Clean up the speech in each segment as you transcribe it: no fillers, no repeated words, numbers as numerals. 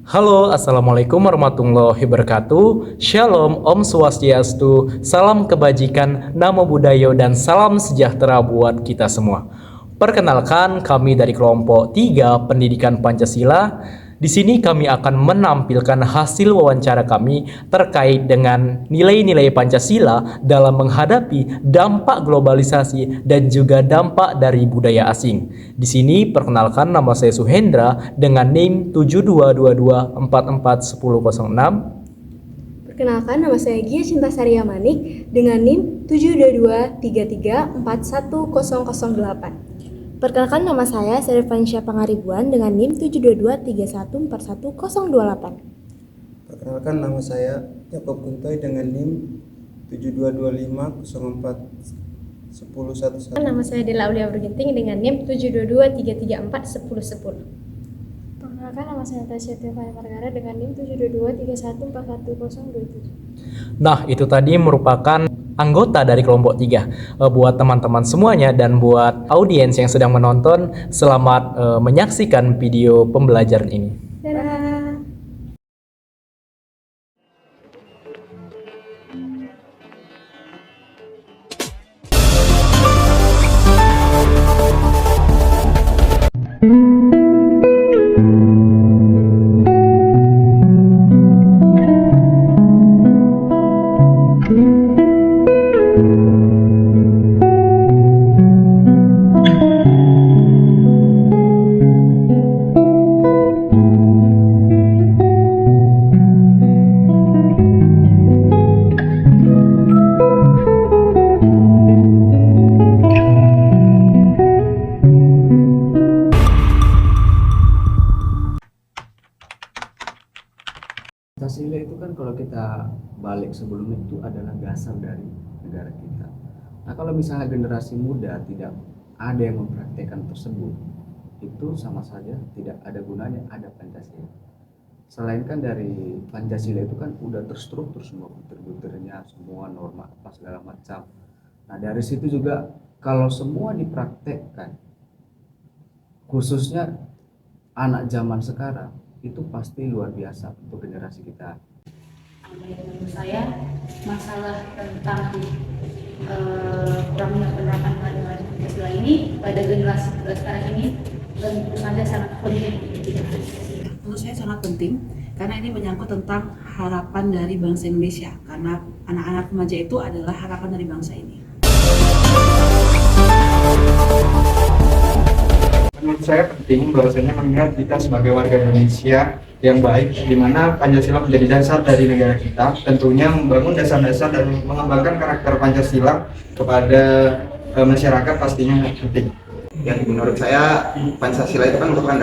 Halo, Assalamualaikum warahmatullahi wabarakatuh. Shalom, Om Swastiastu, salam kebajikan, namo buddhayo, dan salam sejahtera buat kita semua. Perkenalkan, kami dari kelompok 3 Pendidikan Pancasila. Di sini kami akan menampilkan hasil wawancara kami terkait dengan nilai-nilai Pancasila dalam menghadapi dampak globalisasi dan juga dampak dari budaya asing. Di sini perkenalkan, nama saya Suhendra dengan NIM 7222441006. Perkenalkan, nama saya Gia Cinta Saria Manik dengan NIM 72233410008. Perkenalkan, nama saya Servansya Pangaribuan dengan NIM 72231410028. Perkenalkan, nama saya Yakob Kuntoy dengan NIM 7225041011. Nama saya Dela Aulia Berginting dengan NIM 72233411010. Perkenalkan, nama saya Tasya Tiffany Margara dengan NIM 72231411027. Nah, itu tadi merupakan anggota dari kelompok 3. Buat teman-teman semuanya dan buat audiens yang sedang menonton, selamat menyaksikan video pembelajaran ini. Dadah. Pancasila itu kan kalau kita balik sebelumnya itu adalah dasar dari negara kita. Nah, kalau misalnya generasi muda tidak ada yang mempraktekkan tersebut, itu sama saja tidak ada gunanya ada Pancasila. Selain kan dari Pancasila itu kan udah terstruktur semua butir-butirnya, semua norma apa segala macam. Nah, dari situ juga kalau semua dipraktekkan, khususnya anak zaman sekarang, itu pasti luar biasa untuk generasi kita. Menurut saya masalah tentang kurangnya penerapan Pancasila ini pada generasi sekarang ini tentu saja sangat penting. Menurut saya sangat penting karena ini menyangkut tentang harapan dari bangsa Indonesia, karena anak-anak remaja itu adalah harapan dari bangsa ini. Menurut saya penting bahwasanya mengingat kita sebagai warga Indonesia yang baik, di mana Pancasila menjadi dasar dari negara kita, tentunya membangun dasar-dasar dan mengembangkan karakter Pancasila kepada masyarakat pastinya penting. Yang menurut saya Pancasila itu kan merupakan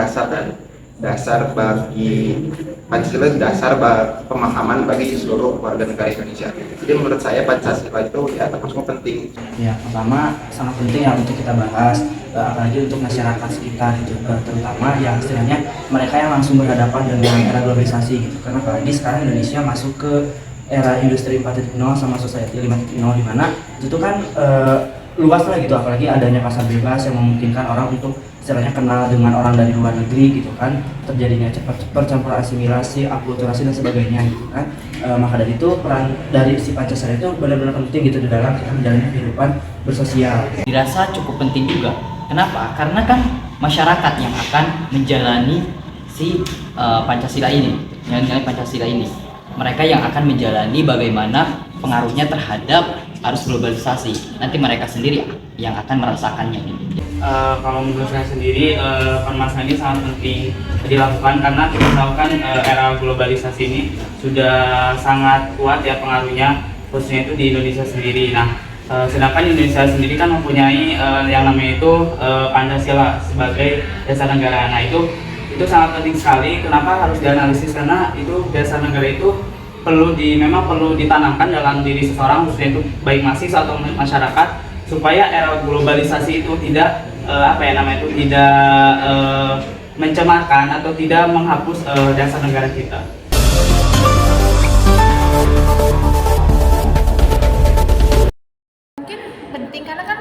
dasar bagi Pancasila itu dasar pemahaman bagi seluruh warga negara Indonesia. Jadi menurut saya Pancasila itu ya termasuk penting. Ya, pertama sangat penting ya untuk kita bahas, apalagi untuk masyarakat sekitar gitu, terutama yang istilahnya mereka yang langsung berhadapan dengan era globalisasi gitu. Karena apalagi sekarang Indonesia masuk ke era industri 4.0 sama society 5.0, di mana itu kan luas lah gitu, apalagi adanya pasar bebas yang memungkinkan orang untuk istilahnya kenal dengan orang dari luar negeri gitu kan, terjadinya cepat percampuran asimilasi, akulturasi dan sebagainya gitu kan. Maka dari itu peran dari si Pancasila itu benar-benar penting gitu di dalam kita menjalani kehidupan bersosial. Dirasa cukup penting juga. Kenapa? Karena kan masyarakat yang akan menjalani si Pancasila ini, nilai Pancasila ini. Mereka yang akan menjalani bagaimana pengaruhnya terhadap arus globalisasi. Nanti mereka sendiri yang akan merasakannya ini. Kalau menurut saya sendiri, permasalahan ini sangat penting dilakukan karena kita tahu kan era globalisasi ini sudah sangat kuat ya pengaruhnya, khususnya itu di Indonesia sendiri. Nah, sedangkan Indonesia sendiri kan mempunyai yang namanya itu Pancasila sebagai dasar negara. Nah, itu sangat penting sekali. Kenapa harus dianalisis? Karena itu dasar negara itu memang perlu ditanamkan dalam diri seseorang, khususnya itu baik mahasiswa atau masyarakat, supaya era globalisasi itu tidak tidak mencemarkan atau tidak menghapus dasar negara kita. Mungkin penting karena kan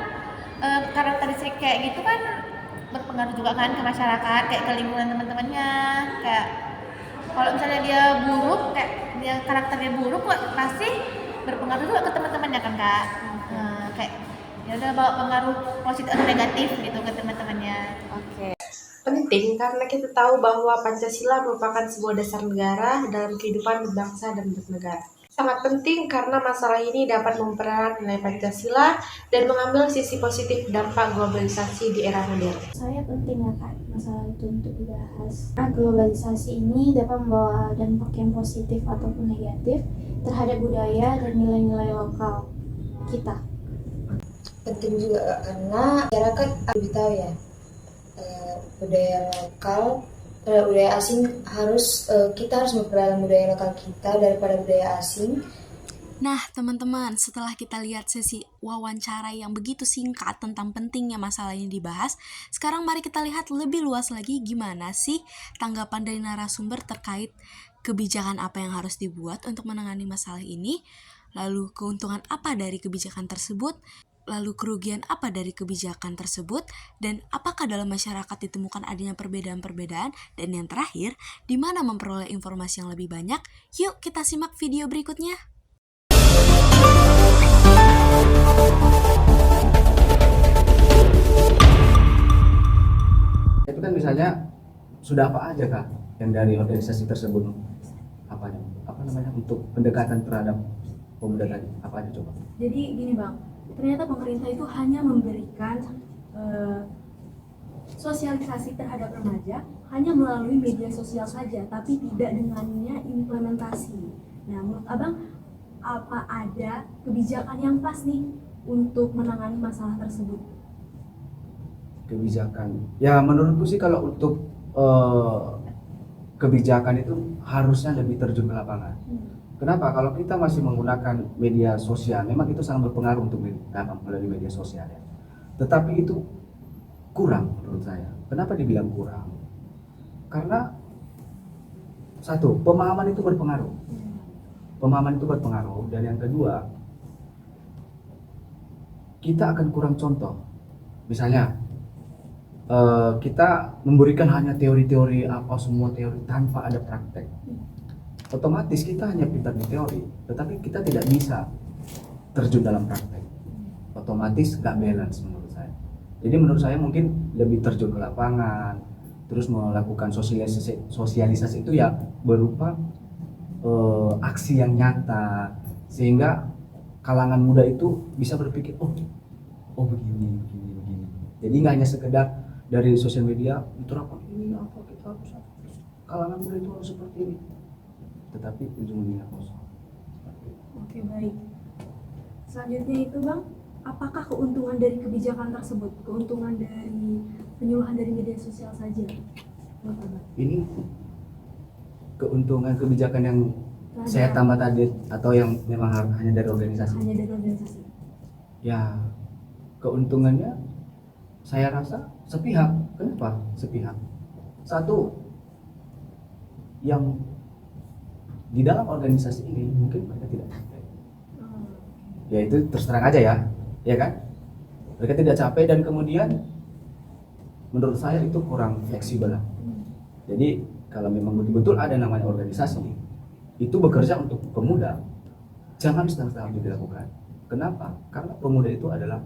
karakteristik kayak gitu kan berpengaruh juga kan ke masyarakat, kayak ke lingkungan teman-temannya, kayak Kalau misalnya dia buruk, kayak dia karakternya buruk, kok pasti berpengaruh juga ke teman-temannya kan kak. Kayak ya udah bawa pengaruh positif atau negatif gitu ke teman-temannya. Oke. Penting karena kita tahu bahwa Pancasila merupakan sebuah dasar negara dalam kehidupan berbangsa dan bernegara. Sangat penting karena masalah ini dapat mempererat nilai Pancasila dan mengambil sisi positif dampak globalisasi di era modern. Saya penting ya kak masalah itu untuk dibahas. Nah, globalisasi ini dapat membawa dampak yang positif ataupun negatif terhadap budaya dan nilai-nilai lokal kita. Penting juga karena masyarakat lebih tahu ya budaya lokal terhadap budaya asing kita harus memperdalam budaya lokal kita daripada budaya asing. Nah teman-teman, setelah kita lihat sesi wawancara yang begitu singkat tentang pentingnya masalah ini dibahas, sekarang mari kita lihat lebih luas lagi gimana sih tanggapan dari narasumber terkait kebijakan apa yang harus dibuat untuk menangani masalah ini, lalu keuntungan apa dari kebijakan tersebut, lalu kerugian apa dari kebijakan tersebut, dan apakah dalam masyarakat ditemukan adanya perbedaan-perbedaan, dan yang terakhir, di mana memperoleh informasi yang lebih banyak. Yuk kita simak video berikutnya. Itu kan misalnya sudah apa aja kak yang dari organisasi tersebut apa namanya untuk pendekatan terhadap pemuda tadi, apa aja coba? Jadi gini bang, ternyata pemerintah itu hanya memberikan sosialisasi terhadap remaja hanya melalui media sosial saja, tapi tidak dengannya implementasi. Nah, menurut abang, apa ada kebijakan yang pas nih untuk menangani masalah tersebut? Kebijakan, ya menurutku sih kalau untuk kebijakan itu harusnya lebih terjun ke lapangan. Kenapa? Kalau kita masih menggunakan media sosial, memang itu sangat berpengaruh untuk melalui media sosial ya. Tetapi itu kurang menurut saya. Kenapa dibilang kurang? Karena satu, pemahaman itu berpengaruh. Pemahaman itu berpengaruh, dan yang kedua, kita akan kurang contoh. Misalnya, kita memberikan hanya teori-teori semua teori tanpa ada praktek. Otomatis kita hanya pintar di teori, tetapi kita tidak bisa terjun dalam praktek. Otomatis gak balance menurut saya. Jadi menurut saya mungkin lebih terjun ke lapangan, terus melakukan sosialisasi itu ya berupa aksi yang nyata, sehingga kalangan muda itu bisa berpikir oh begini. Jadi nggak hanya sekedar dari sosial media diterapkan ini apa kita harus kalangan muda itu harus seperti ini, tetapi ujung-ujungnya kosong. Oke, baik. Selanjutnya itu bang, apakah keuntungan dari kebijakan tersebut, keuntungan dari penyuluhan dari media sosial saja? Ini keuntungan kebijakan yang saya tambah tadi atau yang memang hanya dari organisasi? Hanya dari organisasi. Ya, keuntungannya saya rasa sepihak. Kenapa sepihak? Satu, yang di dalam organisasi ini mungkin mereka tidak capek. Ya itu terus terang aja ya kan? Mereka tidak capek, dan kemudian menurut saya itu kurang fleksibel lah. Jadi kalau memang betul-betul ada namanya organisasi itu bekerja untuk pemuda, jangan setengah-setengah dilakukan. Kenapa? Karena pemuda itu adalah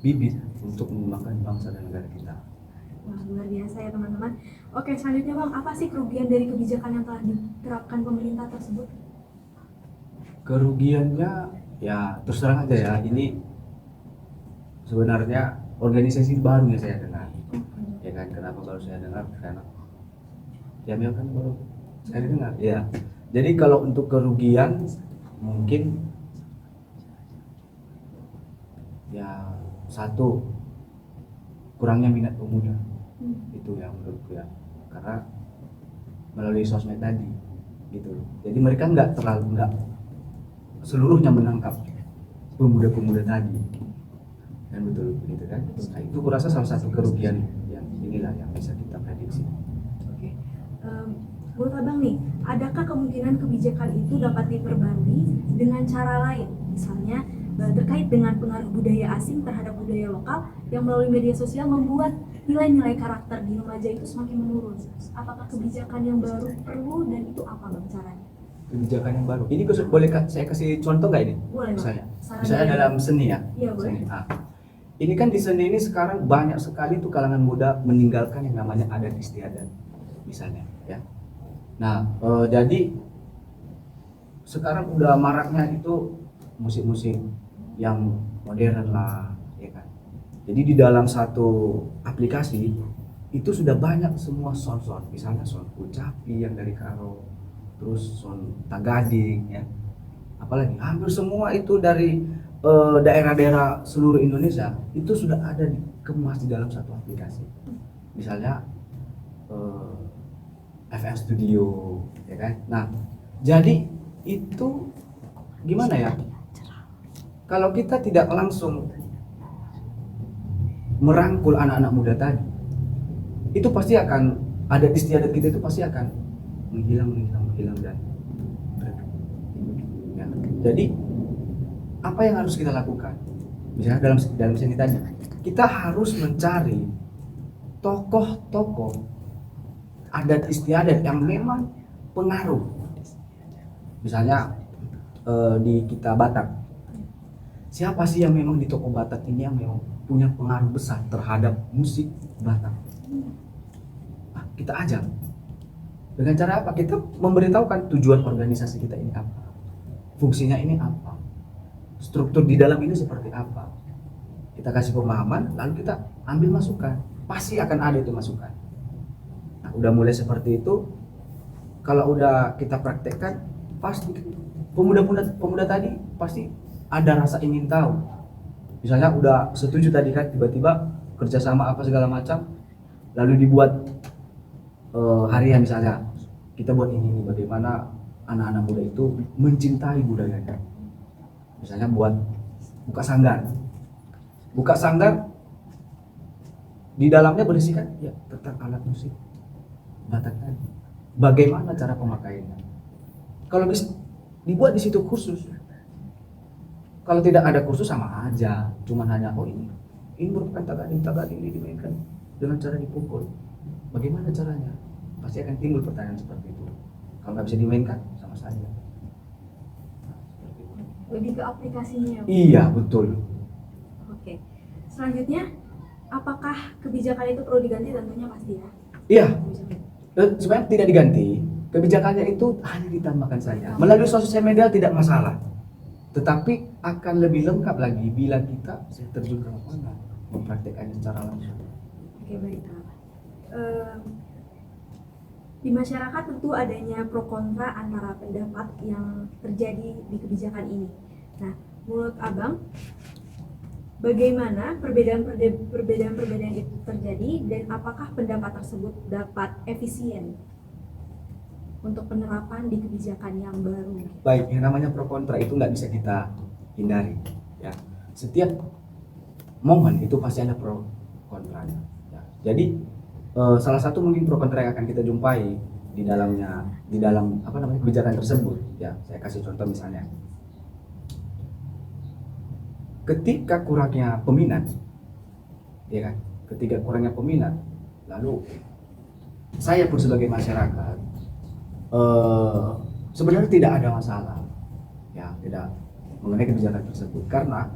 bibit untuk mengembangkan bangsa dan negara kita. Wah, luar biasa ya teman-teman. Oke, selanjutnya bang, apa sih kerugian dari kebijakan yang telah diterapkan pemerintah tersebut? Kerugiannya ya terus terang aja ya, ini sebenarnya organisasi baru yang saya dengar. Ya kan, kenapa baru saya dengar? Karena Jamil kan baru sekali dengar. Ya, jadi kalau untuk kerugian mungkin ya satu, kurangnya minat pemuda. Itu yang menurutku ya, karena melalui sosmed tadi gitu. Jadi mereka nggak seluruhnya menangkap pemuda-pemuda tadi, kan betul gitu kan. Nah, itu kurasa salah satu kerugian yang inilah yang bisa kita prediksi. Oke, menurut abang nih, adakah kemungkinan kebijakan itu dapat diperbarui dengan cara lain, misalnya terkait dengan pengaruh budaya asing terhadap budaya lokal yang melalui media sosial membuat nilai-nilai karakter di remaja itu semakin menurun. Apakah kebijakan yang baru perlu dan itu apa Bang caranya? Kebijakan yang baru. Ini boleh saya kasih contoh nggak ini? Boleh, Bang. Misalnya dalam seni ya. Iya, boleh. Seni. Ini kan di seni ini sekarang banyak sekali tuh kalangan muda meninggalkan yang namanya adat istiadat, misalnya, ya. Nah, jadi sekarang udah maraknya itu musik-musik yang modern lah, ya kan. Jadi di dalam satu aplikasi itu sudah banyak semua sound, misalnya sound Kucapi yang dari Karo, terus sound Tagading, ya. Apalagi hampir semua itu dari daerah-daerah seluruh Indonesia itu sudah ada dikemas di dalam satu aplikasi. Misalnya FM Studio, ya kan. Nah, jadi itu gimana ya? Kalau kita tidak langsung merangkul anak-anak muda tadi, itu pasti akan adat istiadat kita itu pasti akan menghilang dan ya. Jadi apa yang harus kita lakukan? Misalnya dalam seni tadi, kita harus mencari tokoh-tokoh adat istiadat yang memang pengaruh. Misalnya di kita Batak, siapa sih yang memang di tokoh Batak ini yang memang punya pengaruh besar terhadap musik Batak? Kita ajak. Dengan cara apa? Kita memberitahukan tujuan organisasi kita ini apa, fungsinya ini apa, struktur di dalam ini seperti apa. Kita kasih pemahaman, lalu kita ambil masukan. Pasti akan ada itu masukan. Nah, udah mulai seperti itu, kalau udah kita praktekkan, pasti pemuda tadi pasti ada rasa ingin tahu. Misalnya udah setuju tadi kan, tiba-tiba kerjasama apa segala macam, lalu dibuat harian misalnya, kita buat ini bagaimana anak-anak muda itu mencintai budayanya. Misalnya buat buka sanggar di dalamnya berisikan ya tentang alat musik Batak tadi, bagaimana cara pemakaiannya. Kalau bisa dibuat di situ khusus, kalau tidak ada kursus sama aja, cuman hanya ini merupakan tagading ini dimainkan dengan cara dipukul, bagaimana caranya, pasti akan timbul pertanyaan seperti itu. Kalau nggak bisa dimainkan sama saja. Lebih ke aplikasinya. Iya, betul. Oke. Selanjutnya, apakah kebijakan itu perlu diganti? Tentunya pasti ya. Iya. Sebenarnya tidak diganti. Kebijakannya itu hanya ditambahkan saja. Melalui sosial media tidak masalah. Tetapi akan lebih lengkap lagi bila kita terjun ke lapangan, mempraktikkannya secara langsung. Oke, baik. Di masyarakat tentu adanya pro kontra antara pendapat yang terjadi di kebijakan ini. Nah, menurut Abang, bagaimana perbedaan itu terjadi dan apakah pendapat tersebut dapat efisien untuk penerapan di kebijakan yang baru? Baik, yang namanya pro kontra itu nggak bisa kita hindari. Ya, setiap momen itu pasti ada pro kontranya. Ya. Jadi salah satu mungkin pro kontra yang akan kita jumpai di dalam kebijakan tersebut, ya saya kasih contoh misalnya, ketika kurangnya peminat, ya kan, lalu saya pun sebagai masyarakat sebenarnya tidak ada masalah, ya tidak mengenai kebijakan tersebut, karena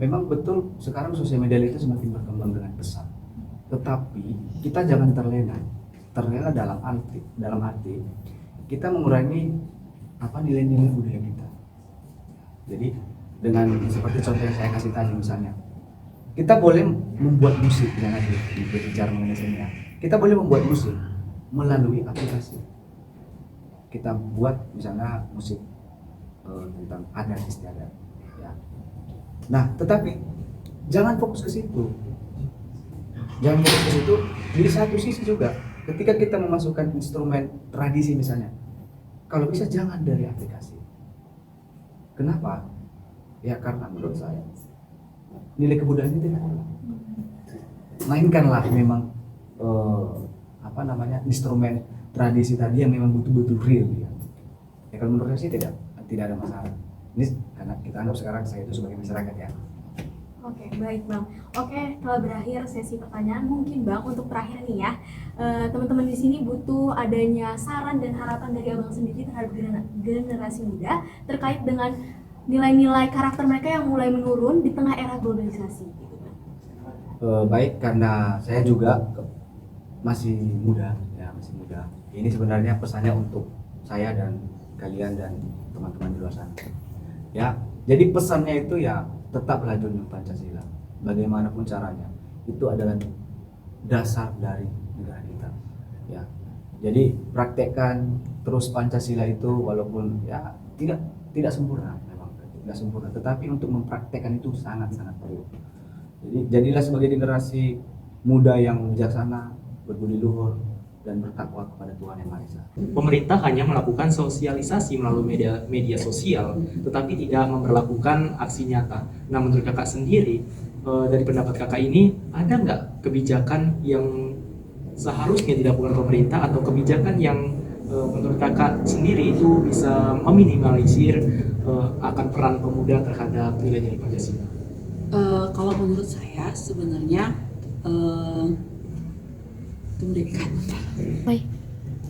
memang betul sekarang sosial media itu semakin berkembang dengan pesat. Tetapi kita jangan terlena dalam arti kita mengurangi nilai-nilai budaya kita. Jadi dengan seperti contoh yang saya kasih tadi misalnya, kita boleh membuat musik, jangan berbicara mengenai seni. Kita boleh membuat musik melalui aplikasi. Kita buat misalnya musik tentang adat istiadat. Ya. Nah, tetapi jangan fokus ke situ. Jangan fokus ke situ. Di satu sisi juga, ketika kita memasukkan instrumen tradisi misalnya, kalau bisa jangan dari aplikasi. Kenapa? Ya karena menurut saya nilai kebudayaannya tidak ada. Mainkanlah memang instrumen tradisi tadi yang memang betul-betul real. Ya kalau menurut saya sih tidak ada masalah. Ini karena kita anggap sekarang saya itu sebagai masyarakat ya. Oke, baik Bang. Oke, telah berakhir sesi pertanyaan. Mungkin Bang, untuk terakhir nih ya, teman-teman di sini butuh adanya saran dan harapan dari Abang sendiri terhadap generasi muda terkait dengan nilai-nilai karakter mereka yang mulai menurun di tengah era globalisasi. Gitu, Bang. Baik, karena saya juga masih muda, ya masih muda. Ini sebenarnya pesannya untuk saya dan kalian dan teman-teman di luar sana. Ya, jadi pesannya itu ya tetaplah junjung Pancasila. Bagaimanapun caranya, itu adalah dasar dari negara kita. Ya, jadi praktekkan terus Pancasila itu walaupun ya tidak sempurna, memang tidak sempurna. Tetapi untuk mempraktekkan itu sangat-sangat perlu. Jadi jadilah sebagai generasi muda yang bijaksana, berbudi luhur, dan bertakwa kepada Tuhan Yang Maha Esa. Pemerintah hanya melakukan sosialisasi melalui media sosial, tetapi tidak memperlakukan aksi nyata. Nah, menurut kakak sendiri, dari pendapat kakak ini, ada nggak kebijakan yang seharusnya dilakukan pemerintah atau kebijakan yang menurut kakak sendiri itu bisa meminimalisir akan peran pemuda terhadap nilai-nilai Pancasila? Kalau menurut saya sebenarnya kemerdekaan. Baik.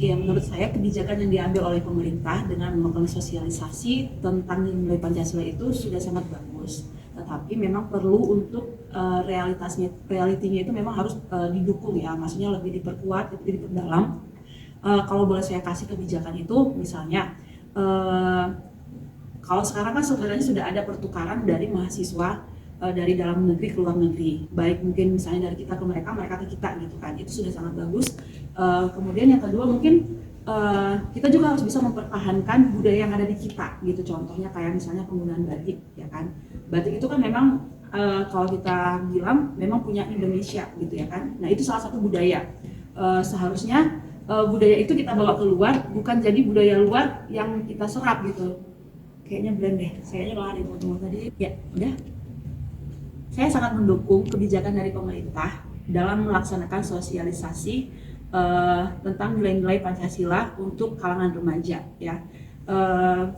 Ya, menurut saya kebijakan yang diambil oleh pemerintah dengan melakukan sosialisasi tentang nilai Pancasila itu sudah sangat bagus. Tetapi memang perlu untuk realitinya itu memang harus didukung ya, maksudnya lebih diperkuat, lebih diperdalam. Kalau boleh saya kasih kebijakan itu, misalnya kalau sekarang kan sebenarnya sudah ada pertukaran dari mahasiswa dari dalam negeri ke luar negeri, baik mungkin misalnya dari kita ke mereka, mereka ke kita gitu kan, itu sudah sangat bagus. Kemudian yang kedua mungkin kita juga harus bisa mempertahankan budaya yang ada di kita gitu, contohnya kayak misalnya penggunaan batik ya kan, batik itu kan memang kalau kita bilang memang punya Indonesia gitu ya kan, nah itu salah satu budaya. Seharusnya budaya itu kita bawa keluar, bukan jadi budaya luar yang kita serap gitu. Kayaknya blend deh, kayaknya kalau ada yang ngomong tadi ya udah. Saya sangat mendukung kebijakan dari pemerintah dalam melaksanakan sosialisasi tentang nilai-nilai Pancasila untuk kalangan remaja ya.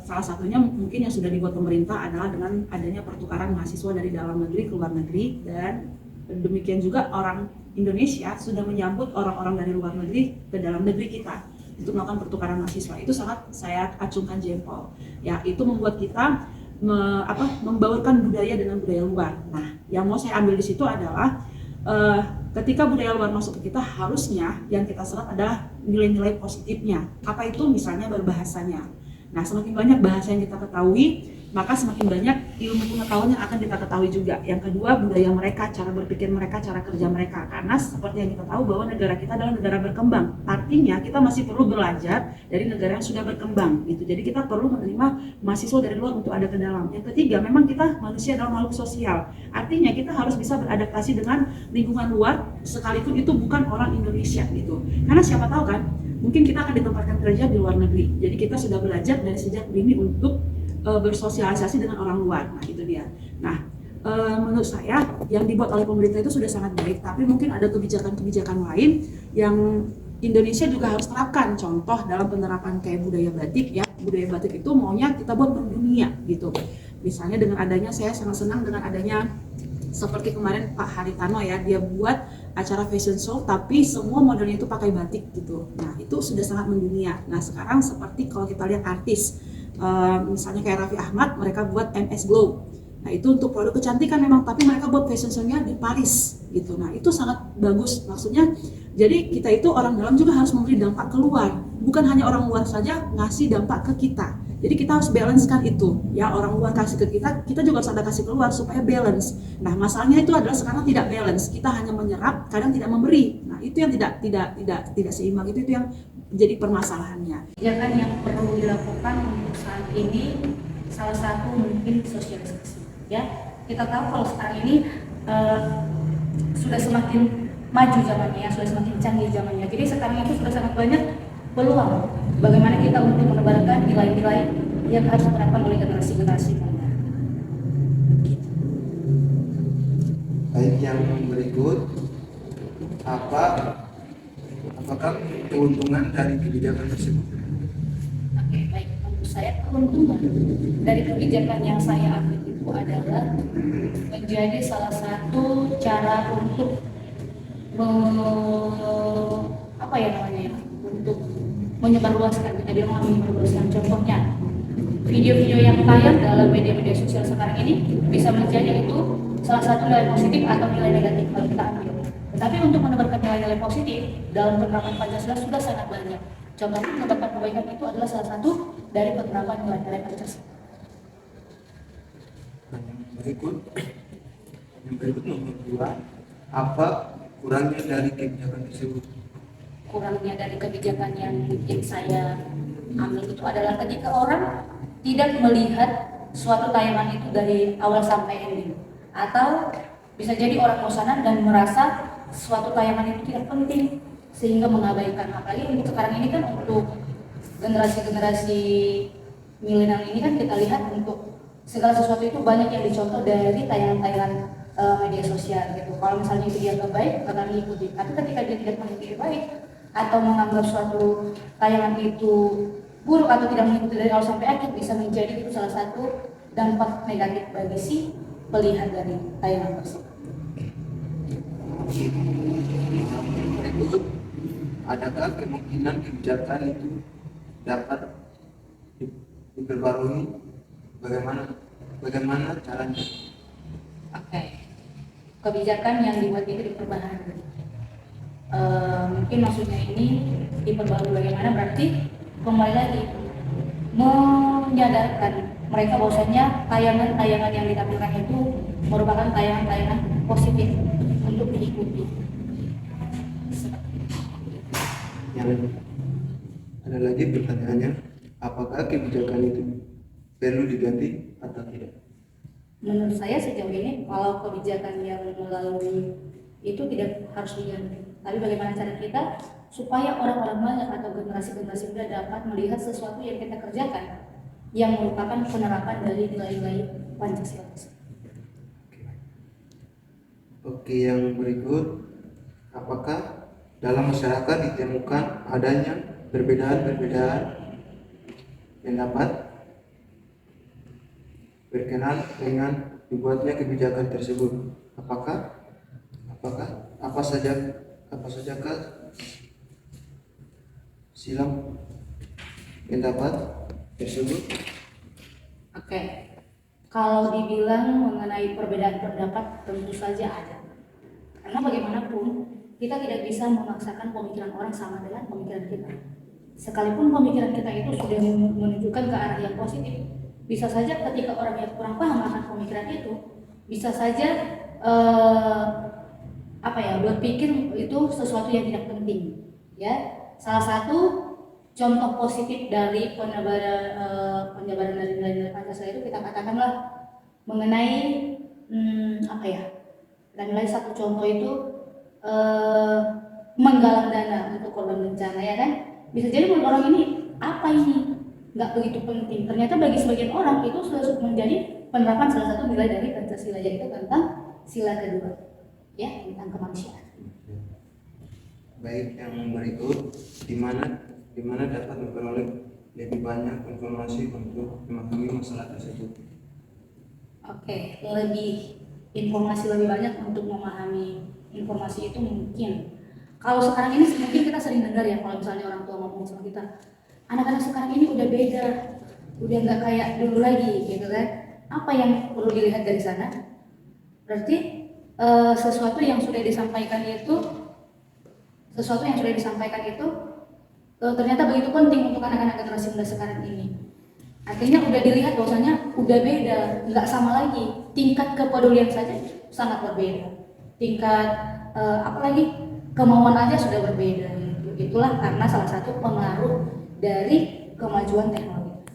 Salah satunya mungkin yang sudah dibuat pemerintah adalah dengan adanya pertukaran mahasiswa dari dalam negeri ke luar negeri, dan demikian juga orang Indonesia sudah menyambut orang-orang dari luar negeri ke dalam negeri kita untuk melakukan pertukaran mahasiswa. Itu sangat saya acungkan jempol ya, itu membuat kita membaurkan budaya dengan budaya luar. Nah, yang mau saya ambil di situ adalah ketika budaya luar masuk ke kita, harusnya yang kita serap adalah nilai-nilai positifnya. Apa itu? Misalnya berbahasanya. Nah, semakin banyak bahasa yang kita ketahui, maka semakin banyak ilmu pengetahuan yang akan kita ketahui juga. Yang kedua, budaya mereka, cara berpikir mereka, cara kerja mereka. Karena seperti yang kita tahu bahwa negara kita adalah negara berkembang. Artinya kita masih perlu belajar dari negara yang sudah berkembang gitu. Jadi kita perlu menerima mahasiswa dari luar untuk ada ke dalam. Yang ketiga, memang kita manusia adalah makhluk sosial. Artinya kita harus bisa beradaptasi dengan lingkungan luar sekalipun itu bukan orang Indonesia gitu. Karena siapa tahu kan, mungkin kita akan ditempatkan kerja di luar negeri. Jadi kita sudah belajar dari sejak dini untuk bersosialisasi dengan orang luar. Nah, itu dia. Nah, menurut saya yang dibuat oleh pemerintah itu sudah sangat baik, tapi mungkin ada kebijakan-kebijakan lain yang Indonesia juga harus terapkan. Contoh dalam penerapan kayak budaya batik ya. Budaya batik itu maunya kita buat mendunia gitu. Misalnya dengan adanya, saya sangat senang dengan adanya seperti kemarin Pak Haritano ya, dia buat acara fashion show tapi semua modelnya itu pakai batik gitu. Nah, itu sudah sangat mendunia. Nah, sekarang seperti kalau kita lihat artis misalnya kayak Raffi Ahmad, mereka buat MS Glow. Nah, itu untuk produk kecantikan memang, tapi mereka buat fashion show-nya di Paris gitu. Nah, itu sangat bagus. Maksudnya jadi kita itu orang dalam juga harus memberi dampak keluar. Bukan hanya orang luar saja ngasih dampak ke kita. Jadi kita harus balancekan itu. Ya, orang luar kasih ke kita, kita juga harus ada kasih keluar supaya balance. Nah, masalahnya itu adalah sekarang tidak balance. Kita hanya menyerap, kadang tidak memberi. Nah, itu yang tidak seimbang. Itu yang jadi permasalahannya. Kebijakan yang perlu dilakukan untuk saat ini salah satu mungkin sosialisasi. Ya, kita tahu kalau sekarang ini sudah semakin maju zamannya, sudah semakin canggih zamannya. Jadi sekarang itu sudah sangat banyak peluang bagaimana kita untuk menebarkan nilai-nilai yang harus diterapkan oleh generasi-generasi muda. Baik, yang berikut apakah keuntungan dari kebijakan tersebut? Oke, baik. Untuk saya keuntungan dari kebijakan yang saya ambil itu itu adalah menjadi salah satu cara untuk apa ya namanya ya, untuk menyebarluaskan, kita bilang menyebarluaskan. Contohnya video-video yang tayang dalam media-media sosial sekarang ini bisa menjadi itu salah satu nilai positif atau nilai negatif kalau kita ambil. Tetapi untuk menebarkan nilai-nilai positif dalam penerapan Pancasila sudah sangat banyak. Contohnya menebarkan kebaikan itu adalah salah satu dari penerapan nilai-nilai Pancasila. Yang berikut nomor 2, apa kurangnya dari kebijakan tersebut? Kurangnya dari kebijakan yang mungkin saya ambil itu adalah ketika orang tidak melihat suatu tayangan itu dari awal sampai ending, atau bisa jadi orang bosanan dan merasa suatu tayangan itu tidak penting sehingga mengabaikan. Apalagi untuk sekarang ini kan, untuk generasi-generasi milenial ini kan kita lihat untuk segala sesuatu itu banyak yang dicontoh dari tayangan-tayangan media sosial gitu. Kalau misalnya itu dia nggak baik, akan mengikuti. Tapi ketika dia tidak mengikuti baik atau menganggap suatu tayangan itu buruk atau tidak mengikuti dari awal sampai akhir, bisa menjadi itu salah satu dampak negatif bagi si pelihat dari tayangan tersebut. Berikut, adakah kemungkinan kebijakan itu dapat diperbarui? Bagaimana caranya? Oke. Kebijakan yang dibuat itu diperbaharui. Mungkin maksudnya ini diperbarui bagaimana, berarti kembali lagi menyadarkan mereka bahwasanya tayangan-tayangan yang ditampilkan itu merupakan tayangan-tayangan positif untuk diikuti. Yang ada lagi pertanyaannya, apakah kebijakan itu perlu diganti atau tidak? Menurut saya sejauh ini kalau kebijakan yang melalui itu tidak harus diganti. Tapi bagaimana cara kita supaya orang-orang banyak atau generasi-generasi muda dapat melihat sesuatu yang kita kerjakan yang merupakan penerapan dari nilai-nilai Pancasila. Oke, yang berikut, apakah dalam masyarakat ditemukan adanya perbedaan-perbedaan pendapat berkenaan dengan dibuatnya kebijakan tersebut? Apa sajakah silang pendapat tersebut? Oke. Kalau dibilang mengenai perbedaan pendapat, tentu saja ada. Karena bagaimanapun kita tidak bisa memaksakan pemikiran orang sama dengan pemikiran kita. Sekalipun pemikiran kita itu sudah menunjukkan ke arah yang positif, bisa saja ketika orang yang kurang paham akan pemikiran itu, bisa saja berpikir itu sesuatu yang tidak penting. Ya, salah satu contoh positif dari penyebaran dari nilai-nilai Pancasila itu kita katakanlah mengenai kita nilai satu contoh itu menggalang dana untuk korban bencana, ya kan? Bisa jadi menurut orang ini apa ini nggak begitu penting, ternyata bagi sebagian orang itu sudah menjadi penerapan salah satu nilai dari Pancasila, yaitu tentang sila kedua, ya, tentang kemanusiaan. Baik, yang berikut, di mana dapat memperoleh lebih banyak informasi untuk memahami masalah tersebut? Oke, informasi lebih banyak untuk memahami informasi itu mungkin. Kalau sekarang ini mungkin kita sering dengar ya, kalau misalnya orang tua ngomong sama kita, anak-anak sekarang ini udah beda, udah nggak kayak dulu lagi, gitu kan? Apa yang perlu dilihat dari sana? Berarti sesuatu yang sudah disampaikan itu ternyata begitu penting untuk anak-anak generasi muda sekarang ini. Artinya udah dilihat bahwasanya udah beda, nggak sama lagi. Tingkat kepedulian saja sangat berbeda. Tingkat apalagi kemauan aja sudah berbeda. Itulah karena salah satu pengaruh dari kemajuan teknologi.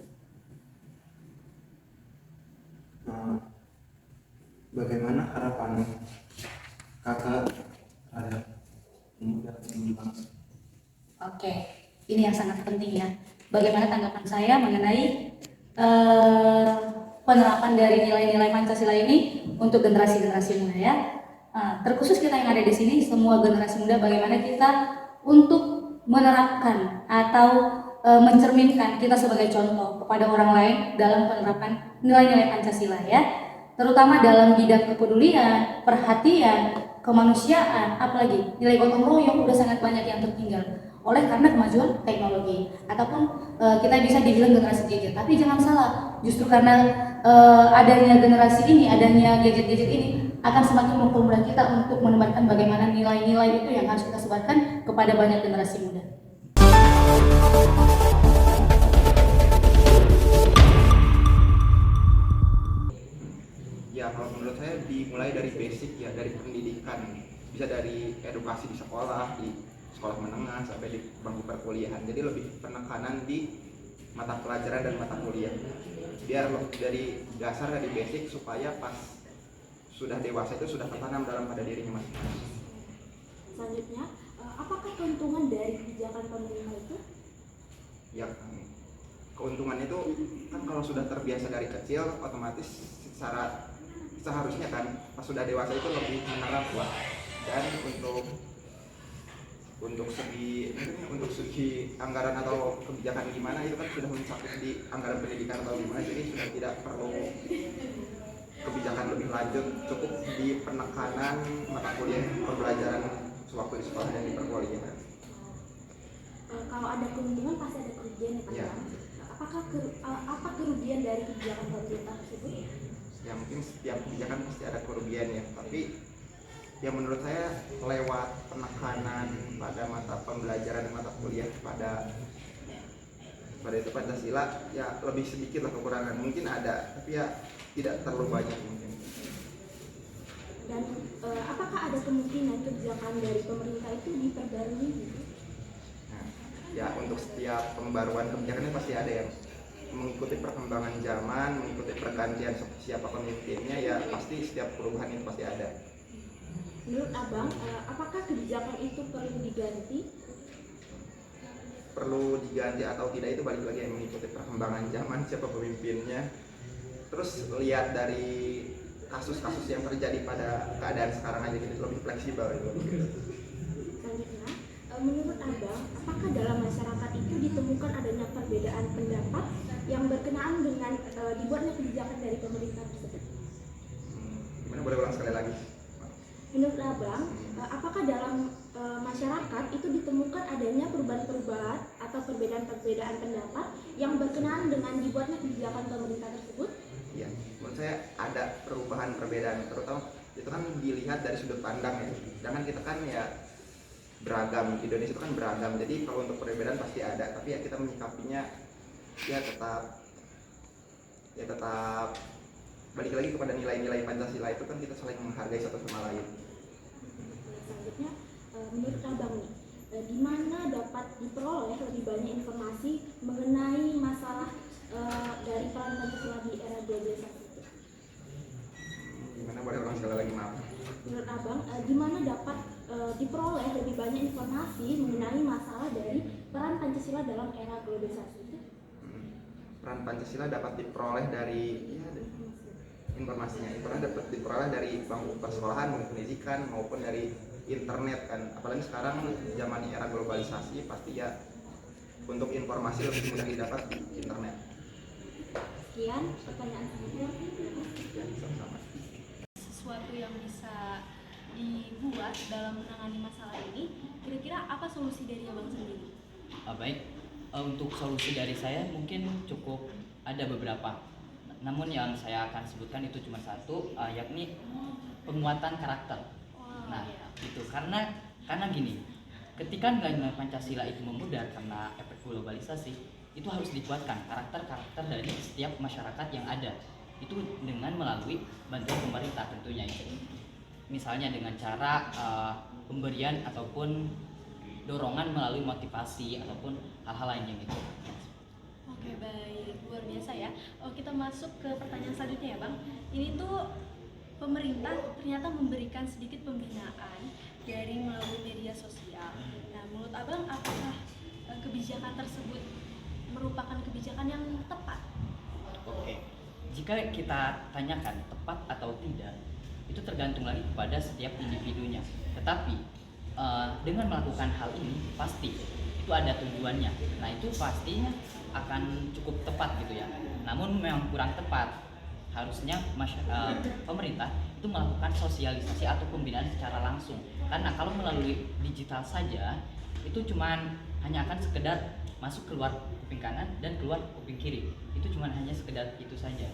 Bagaimana harapan kakak terhadap pemuda bangsa? Oke, ini yang sangat penting ya. Bagaimana tanggapan saya mengenai penerapan dari nilai-nilai Pancasila ini untuk generasi-generasi muda ya. Terkhusus kita yang ada di sini, semua generasi muda, bagaimana kita untuk menerapkan atau mencerminkan kita sebagai contoh kepada orang lain dalam penerapan nilai-nilai Pancasila ya. terutama dalam bidang kepedulian, perhatian, kemanusiaan, apalagi nilai gotong royong udah sangat banyak yang tertinggal oleh karena kemajuan teknologi ataupun kita bisa dibilang generasi gadget. Tapi jangan salah, justru karena adanya generasi ini, adanya gadget-gadget ini akan semakin mempermudah kita untuk menebarkan bagaimana nilai-nilai itu yang harus kita sebarkan kepada banyak generasi muda. Ya kalau menurut saya dimulai dari basic ya, dari pendidikan, bisa dari edukasi di sekolah menengah sampai di bangku perkuliahan. Jadi lebih penekanan di mata pelajaran dan mata kuliah, biar dari dasar, dari basic, supaya pas sudah dewasa itu sudah tertanam dalam pada dirinya masing-masing. Selanjutnya, apakah keuntungan dari kebijakan pemerintah itu? Ya, keuntungan itu kan kalau sudah terbiasa dari kecil, otomatis seharusnya kan pas sudah dewasa itu lebih menerap lah. Dan untuk segi anggaran atau kebijakan gimana itu kan sudah mencakup di anggaran pendidikan atau gimana, jadi sudah tidak perlu kebijakan lebih lanjut, cukup di penekanan mata kuliah pembelajaran sewaktu di sekolah dan di perkuliahan. Kalau ada keuntungan pasti ada kerugian ya Pak. Apa kerugian dari kebijakan pemerintah tersebut? Ya mungkin setiap kebijakan pasti ada kerugian ya, tapi ya menurut saya lewat penekanan pada mata pembelajaran dan mata kuliah pada itu Pancasila ya lebih sedikit lah kekurangan, mungkin ada tapi ya tidak terlalu banyak mungkin. Dan apakah ada kemungkinan kebijakan dari pemerintah itu diperbarui gitu? Nah, ya untuk setiap pembaruan kebijakannya pasti ada yang mengikuti perkembangan zaman, mengikuti pergantian siapa pemimpinnya, ya pasti setiap perubahan itu pasti ada. Menurut Abang, apakah kebijakan itu perlu diganti? Perlu diganti atau tidak itu balik lagi yang mengikuti perkembangan zaman, siapa pemimpinnya. Terus lihat dari kasus-kasus yang terjadi pada keadaan sekarang aja, gitu lebih fleksibel itu. Selanjutnya, menurut Abang, apakah dalam masyarakat itu ditemukan adanya perbedaan pendapat yang berkenaan dengan dibuatnya kebijakan dari pemerintah tersebut? Gimana, boleh ulang sekali lagi? Menurut Abang, apakah dalam masyarakat itu ditemukan adanya perubahan-perubahan atau perbedaan-perbedaan pendapat yang berkenaan dengan dibuatnya kebijakan pemerintah tersebut? Ya, menurut saya ada perubahan perbedaan, terutama itu kan dilihat dari sudut pandang ya. Jangan kita kan ya beragam, Indonesia itu kan beragam, jadi kalau untuk perbedaan pasti ada, tapi ya kita menyikapinya ya tetap balik lagi kepada nilai-nilai Pancasila itu kan kita saling menghargai satu sama lain. Selanjutnya, menurut Abang nih, di mana dapat diperoleh lebih banyak informasi mengenai masalah dari peran Pancasila di era globalisasi itu? Gimana, boleh ulang sekali lagi, maaf? Menurut Abang, di mana dapat diperoleh lebih banyak informasi mengenai masalah dari peran Pancasila dalam era globalisasi itu? Peran Pancasila dapat diperoleh dari informasinya dapat diperoleh dari bangku persekolahan, pendidikan maupun dari internet kan, apalagi sekarang zaman era globalisasi pasti ya untuk informasi lebih mudah didapat di internet. Sekian pertanyaan saya. Sesuatu yang bisa dibuat dalam menangani masalah ini, kira-kira apa solusi dari Abang sendiri? Baik, untuk solusi dari saya mungkin cukup ada beberapa. Namun yang saya akan sebutkan itu cuma satu, yakni penguatan karakter. Nah, itu karena gini, ketika nilai Pancasila itu memudar karena efek globalisasi, itu harus dikuatkan karakter-karakter dari setiap masyarakat yang ada. Itu dengan melalui bantuan pemerintah tentunya itu. Misalnya dengan cara pemberian ataupun dorongan melalui motivasi ataupun hal-hal lainnya gitu. Oke, baik, luar biasa ya. Kita masuk ke pertanyaan selanjutnya ya Bang. Ini tuh pemerintah ternyata memberikan sedikit pembinaan dari melalui media sosial. Nah, menurut Abang apakah kebijakan tersebut merupakan kebijakan yang tepat? Oke, jika kita tanyakan tepat atau tidak, itu tergantung lagi kepada setiap individunya. Tetapi dengan melakukan hal ini pasti itu ada tujuannya. Nah, itu pastinya akan cukup tepat gitu ya. Namun memang kurang tepat harusnya pemerintah itu melakukan sosialisasi atau pembinaan secara langsung. Karena kalau melalui digital saja itu cuman hanya akan sekedar masuk keluar kuping kanan dan keluar kuping kiri. Itu cuman hanya sekedar itu saja.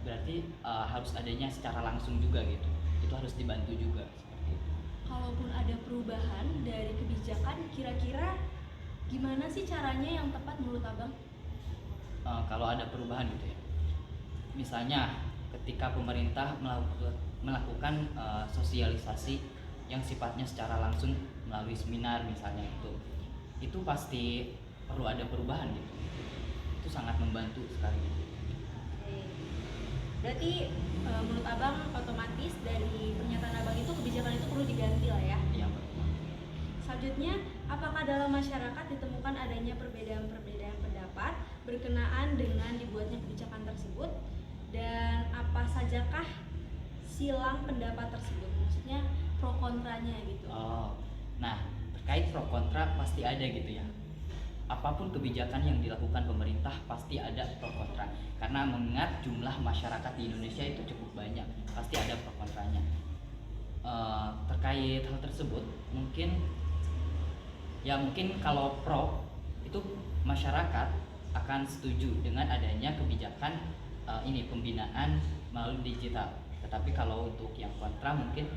Berarti harus adanya secara langsung juga gitu. Itu harus dibantu juga seperti itu. Kalaupun ada perubahan dari kebijakan, kira-kira gimana sih caranya yang tepat menurut Abang? Kalau ada perubahan gitu ya, misalnya ketika pemerintah melakukan sosialisasi yang sifatnya secara langsung melalui seminar misalnya, itu pasti perlu ada perubahan gitu. Itu sangat membantu sekali. Berarti menurut Abang otomatis dari pernyataan Abang itu kebijakan itu perlu diganti lah ya? Iya. Selanjutnya, apakah dalam masyarakat ditemukan adanya perbedaan-perbedaan pendapat berkenaan dengan dibuatnya kebijakan tersebut, dan apa sajakah silang pendapat tersebut? Maksudnya pro kontranya gitu. Nah, terkait pro kontra pasti ada gitu ya. Apapun kebijakan yang dilakukan pemerintah pasti ada pro kontra. Karena mengingat jumlah masyarakat di Indonesia itu cukup banyak, pasti ada pro kontranya. Terkait hal tersebut, mungkin kalau pro itu masyarakat akan setuju dengan adanya kebijakan pembinaan melalui digital. Tetapi kalau untuk yang kontra mungkin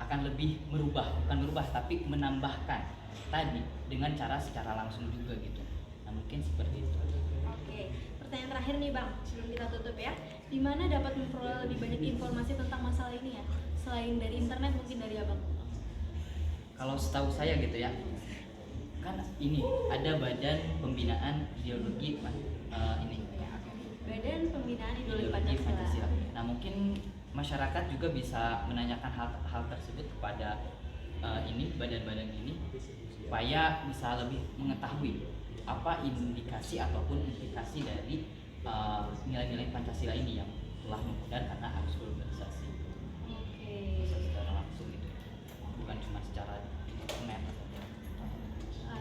akan lebih bukan merubah tapi menambahkan tadi dengan cara secara langsung juga gitu. Nah, mungkin seperti itu. Oke, pertanyaan terakhir nih Bang, sebelum kita tutup ya. Di mana dapat memperoleh lebih banyak informasi tentang masalah ini ya? Selain dari internet, mungkin dari Abang. Kalau setahu saya gitu ya, kan ini ada Badan Pembinaan Ideologi Badan Pembinaan Ideologi Pancasila. Nah, mungkin masyarakat juga bisa menanyakan hal tersebut kepada badan-badan ini supaya bisa lebih mengetahui apa indikasi ataupun implikasi dari nilai-nilai Pancasila ini yang telah memudar karena harus globalisasi. Secara langsung itu, bukan cuma secara internet.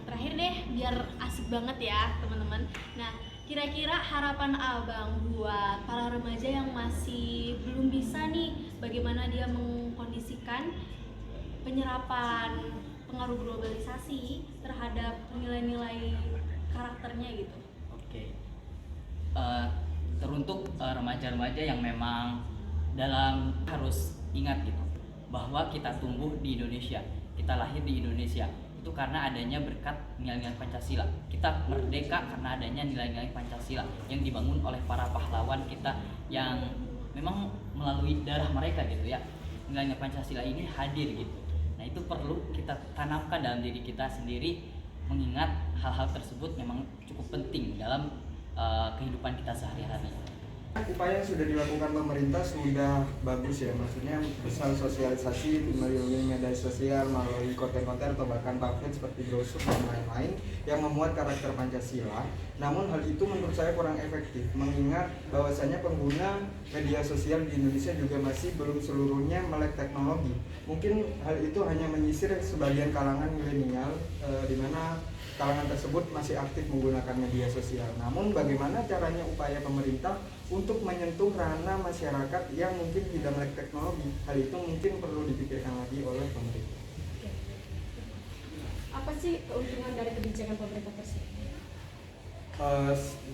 Terakhir deh, biar asik banget ya teman-teman. Nah, kira-kira harapan Abang buat para remaja yang masih belum bisa nih, bagaimana dia mengkondisikan penyerapan pengaruh globalisasi terhadap nilai-nilai karakternya gitu. Oke. Teruntuk remaja-remaja yang memang harus ingat gitu bahwa kita tumbuh di Indonesia, kita lahir di Indonesia itu karena adanya berkat nilai-nilai Pancasila. Kita merdeka karena adanya nilai-nilai Pancasila yang dibangun oleh para pahlawan kita yang memang melalui darah mereka gitu ya. Nilai-nilai Pancasila ini hadir gitu. Nah, itu perlu kita tanamkan dalam diri kita sendiri, mengingat hal-hal tersebut memang cukup penting dalam kehidupan kita sehari-hari. Upaya yang sudah dilakukan pemerintah sudah bagus ya, maksudnya misal sosialisasi melalui media sosial, melalui konten-konten atau bahkan pamflet seperti brosur dan lain-lain yang memuat karakter Pancasila. Namun hal itu menurut saya kurang efektif, mengingat bahwasanya pengguna media sosial di Indonesia juga masih belum seluruhnya melek teknologi. Mungkin hal itu hanya menyisir sebagian kalangan milenial, di mana kalangan tersebut masih aktif menggunakan media sosial. Namun bagaimana caranya upaya pemerintah untuk menyentuh ranah masyarakat yang mungkin tidak melek teknologi? Hal itu mungkin perlu dipikirkan lagi oleh pemerintah. Apa sih keuntungan dari kebijakan pemerintah tersebut?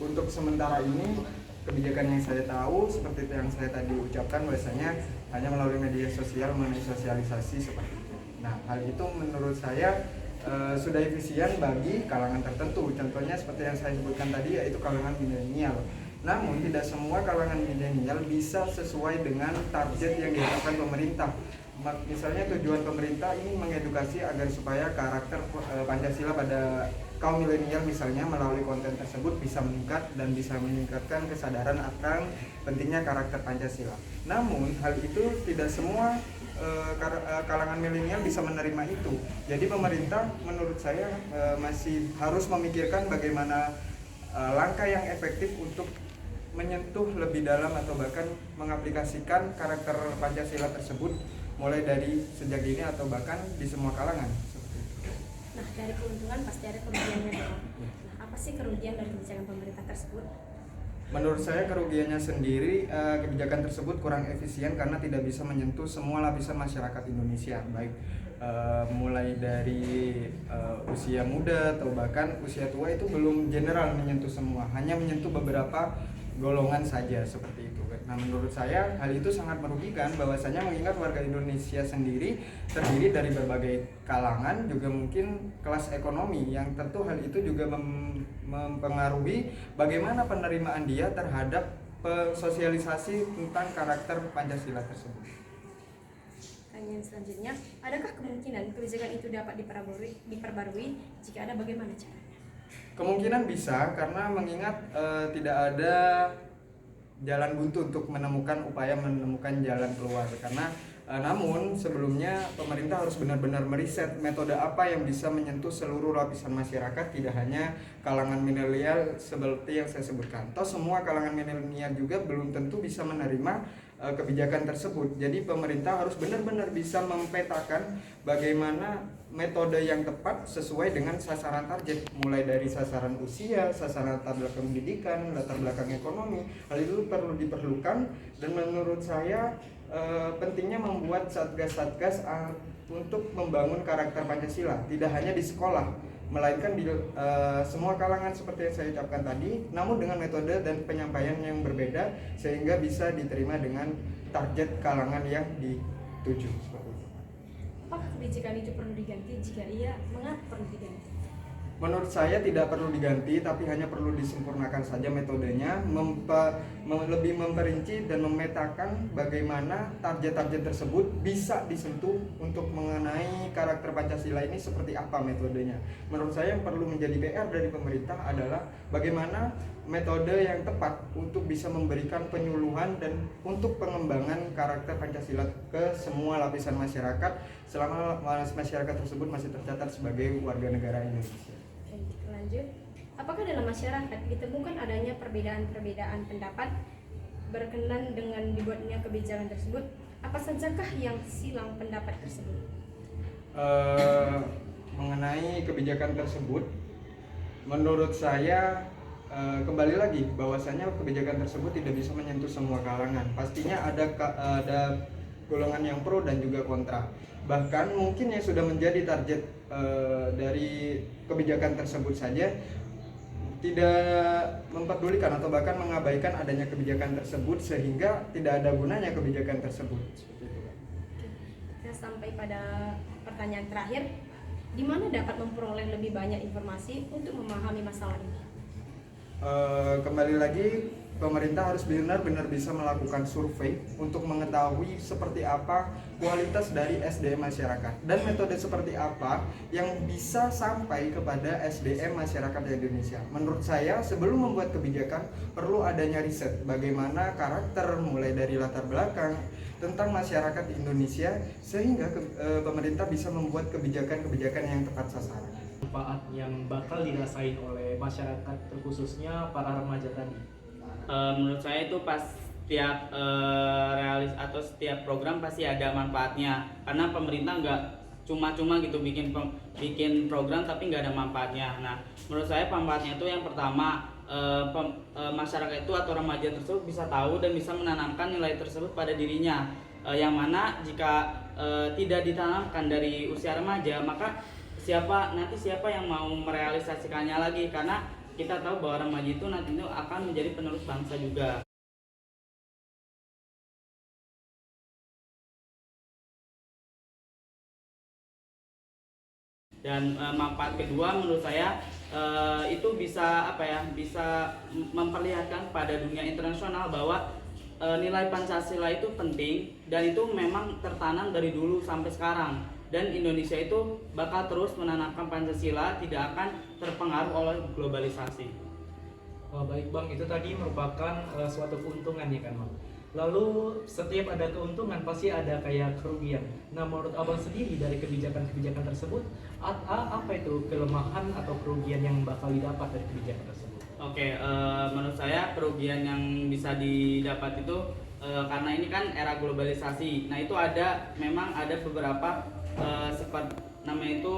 Untuk sementara ini kebijakan yang saya tahu seperti yang saya tadi ucapkan, bahwasanya hanya melalui media sosial, melalui sosialisasi seperti itu. Nah, hal itu menurut saya sudah efisien bagi kalangan tertentu. Contohnya seperti yang saya sebutkan tadi, yaitu kalangan milenial. Namun tidak semua kalangan milenial bisa sesuai dengan target yang ditetapkan pemerintah. Misalnya tujuan pemerintah ini mengedukasi agar supaya karakter Pancasila pada kaum milenial misalnya melalui konten tersebut bisa meningkat dan bisa meningkatkan kesadaran akan pentingnya karakter Pancasila. Namun hal itu tidak semua kalangan milenial bisa menerima itu. Jadi pemerintah menurut saya masih harus memikirkan bagaimana langkah yang efektif untuk menyentuh lebih dalam atau bahkan mengaplikasikan karakter Pancasila tersebut mulai dari sejak dini atau bahkan di semua kalangan. Nah, dari keuntungan pasti ada kerugiannya dong. Nah, apa sih kerugian dari kebijakan pemerintah tersebut? Menurut saya kerugiannya sendiri, kebijakan tersebut kurang efisien karena tidak bisa menyentuh semua lapisan masyarakat Indonesia, baik mulai dari usia muda atau bahkan usia tua, itu belum general menyentuh semua, hanya menyentuh beberapa golongan saja seperti itu. Nah, menurut saya hal itu sangat merugikan, bahwasanya mengingat warga Indonesia sendiri terdiri dari berbagai kalangan, juga mungkin kelas ekonomi, yang tentu hal itu juga mempengaruhi bagaimana penerimaan dia terhadap sosialisasi tentang karakter Pancasila tersebut. Pertanyaan selanjutnya, adakah kemungkinan kebijakan itu dapat diperbarui? Jika ada, bagaimana caranya? Kemungkinan bisa, karena mengingat tidak ada jalan buntu untuk menemukan jalan keluar. Karena namun sebelumnya pemerintah harus benar-benar meriset metode apa yang bisa menyentuh seluruh lapisan masyarakat, tidak hanya kalangan milenial seperti yang saya sebutkan. Toh semua kalangan milenial juga belum tentu bisa menerima kebijakan tersebut. Jadi pemerintah harus benar-benar bisa mempetakan bagaimana metode yang tepat sesuai dengan sasaran target, mulai dari sasaran usia, sasaran latar belakang pendidikan, latar belakang ekonomi. Hal itu perlu diperlukan, dan menurut saya pentingnya membuat satgas-satgas untuk membangun karakter Pancasila, tidak hanya di sekolah, melainkan di semua kalangan seperti yang saya ucapkan tadi, namun dengan metode dan penyampaian yang berbeda sehingga bisa diterima dengan target kalangan yang dituju. Apakah kebijakan itu perlu diganti? Jika iya, mengapa perlu diganti? Menurut saya tidak perlu diganti, tapi hanya perlu disempurnakan saja metodenya, lebih memperinci dan memetakan bagaimana target-target tersebut bisa disentuh untuk mengenai karakter Pancasila ini seperti apa metodenya. Menurut saya yang perlu menjadi PR dari pemerintah adalah bagaimana metode yang tepat untuk bisa memberikan penyuluhan dan untuk pengembangan karakter Pancasila ke semua lapisan masyarakat selama masyarakat tersebut masih tercatat sebagai warga negara Indonesia. Oke, lanjut. Apakah dalam masyarakat ditemukan adanya perbedaan-perbedaan pendapat berkenan dengan dibuatnya kebijakan tersebut? Apa sajakah yang silang pendapat tersebut? Mengenai kebijakan tersebut, menurut saya kembali lagi bahwasanya kebijakan tersebut tidak bisa menyentuh semua kalangan. Pastinya ada golongan yang pro dan juga kontra. Bahkan mungkin yang sudah menjadi target dari kebijakan tersebut saja tidak memperdulikan atau bahkan mengabaikan adanya kebijakan tersebut, sehingga tidak ada gunanya kebijakan tersebut. Seperti itu. Kita sampai pada pertanyaan terakhir, di mana dapat memperoleh lebih banyak informasi untuk memahami masalah ini? Kembali lagi, pemerintah harus benar-benar bisa melakukan survei untuk mengetahui seperti apa kualitas dari SDM masyarakat dan metode seperti apa yang bisa sampai kepada SDM masyarakat Indonesia. Menurut saya, sebelum membuat kebijakan perlu adanya riset bagaimana karakter mulai dari latar belakang tentang masyarakat Indonesia, sehingga pemerintah bisa membuat kebijakan-kebijakan yang tepat sasaran. Manfaat yang bakal dirasain oleh masyarakat, terkhususnya para remaja tadi? Menurut saya itu pas setiap realis atau setiap program pasti ada manfaatnya, karena pemerintah nggak cuma-cuma gitu bikin program tapi nggak ada manfaatnya. Nah, menurut saya manfaatnya itu yang pertama, masyarakat itu atau remaja tersebut bisa tahu dan bisa menanamkan nilai tersebut pada dirinya, yang mana jika tidak ditanamkan dari usia remaja, maka siapa yang mau merealisasikannya lagi, karena kita tahu bahwa remaja itu nanti itu akan menjadi penerus bangsa juga. Dan manfaat kedua menurut saya itu bisa bisa memperlihatkan pada dunia internasional bahwa nilai Pancasila itu penting dan itu memang tertanam dari dulu sampai sekarang. Dan Indonesia itu bakal terus menanamkan Pancasila, tidak akan terpengaruh oleh globalisasi. Baik Bang, itu tadi merupakan suatu keuntungan ya kan Bang. Lalu setiap ada keuntungan pasti ada kayak kerugian. Nah, menurut Abang sendiri dari kebijakan-kebijakan tersebut, apa itu kelemahan atau kerugian yang bakal didapat dari kebijakan tersebut? Oke, menurut saya kerugian yang bisa didapat itu karena ini kan era globalisasi. Nah, itu memang ada beberapa seperti namanya itu